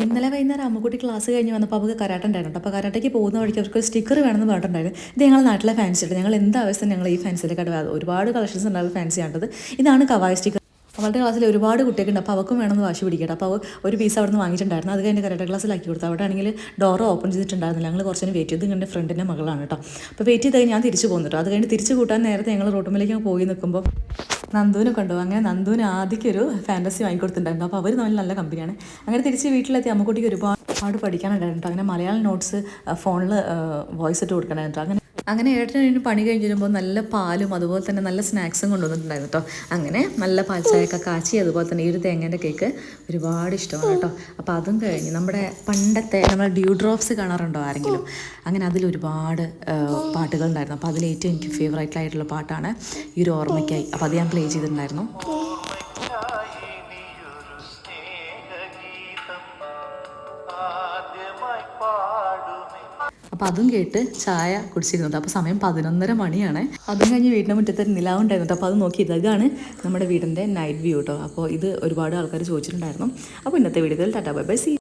ഇന്നലെ വൈകുന്നേരം അമ്മക്കുട്ടി ക്ലാസ് കഴിഞ്ഞ് വന്നപ്പോൾ അവർക്ക് കരാട്ട ഉണ്ടായിരുന്നു. അപ്പോൾ കരാട്ടയ്ക്ക് പോകുന്ന വഴിക്ക് അവർക്ക് സ്റ്റിക്കർ വേണമെന്ന് പറഞ്ഞിട്ടുണ്ടായിരുന്നു. ഇത് ഞങ്ങൾ നാട്ടിലെ ഫാൻസി ഉണ്ട്. ഞങ്ങൾ എന്താ അവസ്ഥ ഞങ്ങൾ ഈ ഫാൻസിയിലേക്കാട്ട് ഒരുപാട് കളക്ഷൻസ് ഉണ്ടാകും ഫാൻസി ആണ്ടത്. ഇതാണ് കവായ സ്റ്റിക്കർ. അവളുടെ ക്ലാസ്സിൽ ഒരുപാട് കുട്ടിയൊക്കെ അപ്പോൾ അവർക്കും വേണമെന്ന് വാശി പിടിക്കട്ടെ. അപ്പോൾ ഒരു പീസ് അവിടെ നിന്ന് വാങ്ങിയിട്ടുണ്ടായിരുന്നു. അത് കഴിഞ്ഞ് കരാട്ട ക്ലാസ്സിലാക്കി കൊടുത്തു. അവിടെ ആണെങ്കിൽ ഡോർ ഓപ്പൺ ചെയ്തിട്ടുണ്ടായിരുന്നില്ല. ഞങ്ങൾ കുറച്ച് നേരം വെയിറ്റ് ചെയ്ത് എൻ്റെ ഫ്രണ്ടിൻ്റെ മകളാണ് കേട്ടോ. അപ്പോൾ വെയിറ്റ് ചെയ്ത് ഞാൻ തിരിച്ചു പോകുന്നു. അത് കഴിഞ്ഞ് തിരിച്ചു കൂട്ടാൻ നേരത്തെ ഞങ്ങൾ റോട്ടുമ്പിലേക്ക് പോയി നിൽക്കുമ്പോൾ നന്ദുവിനെ കൊണ്ടുപോകും. അങ്ങനെ നന്ദുവിന് ആദ്യമൊരു ഫാൻറ്റസി വാങ്ങിക്കൊടുത്തിട്ടുണ്ടായിരുന്നു. അപ്പോൾ അവർ തമ്മിൽ നല്ല കമ്പനിയാണ്. അങ്ങനെ തിരിച്ച് വീട്ടിലെത്തി അമ്മക്കുട്ടിക്ക് ഒരുപാട് പഠിക്കാനുണ്ടായിരുന്നു. അങ്ങനെ മലയാളം നോട്ട്സ് ഫോണിൽ വോയിസ് ഇട്ട് കൊടുക്കണമായിരുന്നു. അങ്ങനെ ഏട്ടന് പണി കഴിഞ്ഞ് വരുമ്പോൾ നല്ല പാലും അതുപോലെ തന്നെ നല്ല സ്നാക്സും കൊണ്ടുവന്നിട്ടുണ്ടായിരുന്നു കേട്ടോ. അങ്ങനെ നല്ല പാൽച്ചായൊക്കെ കാച്ചി അതുപോലെ തന്നെ ഈ ഒരു തേങ്ങേൻ്റെ കേക്ക് ഒരുപാട് ഇഷ്ടമാണ് കേട്ടോ. അപ്പോൾ അതും കഴിഞ്ഞ് നമ്മുടെ പണ്ടത്തെ നമ്മൾ ഡ്യൂ ഡ്രോപ്സ് കാണാറുണ്ടോ ആരെങ്കിലും, അങ്ങനെ അതിലൊരുപാട് പാട്ടുകളുണ്ടായിരുന്നു. അപ്പോൾ അതിലേറ്റവും എനിക്ക് ഫേവറേറ്റായിട്ടുള്ള പാട്ടാണ് ഈ ഒരു ഓർമ്മയ്ക്കായി. അപ്പോൾ അത് ഞാൻ പ്ലേ ചെയ്തിട്ടുണ്ടായിരുന്നു. അപ്പോൾ അതും കേട്ട് ചായ കുടിച്ചിരുന്നത്. അപ്പോൾ സമയം 11:30 മണിയാണ്. അതും കഴിഞ്ഞ് വീടിൻ്റെ മുറ്റത്ത് നിലാവുണ്ടായിരുന്നു. അപ്പോൾ അത് നോക്കിയത് ഇതാണ് നമ്മുടെ വീടിൻ്റെ നൈറ്റ് വ്യൂ കേട്ടോ. അപ്പോൾ ഇത് ഒരുപാട് ആൾക്കാർ ചോദിച്ചിട്ടുണ്ടായിരുന്നു. അപ്പോൾ ഇന്നത്തെ വീഡിയോയിൽ ടാറ്റാ ബൈ ബൈ സീ.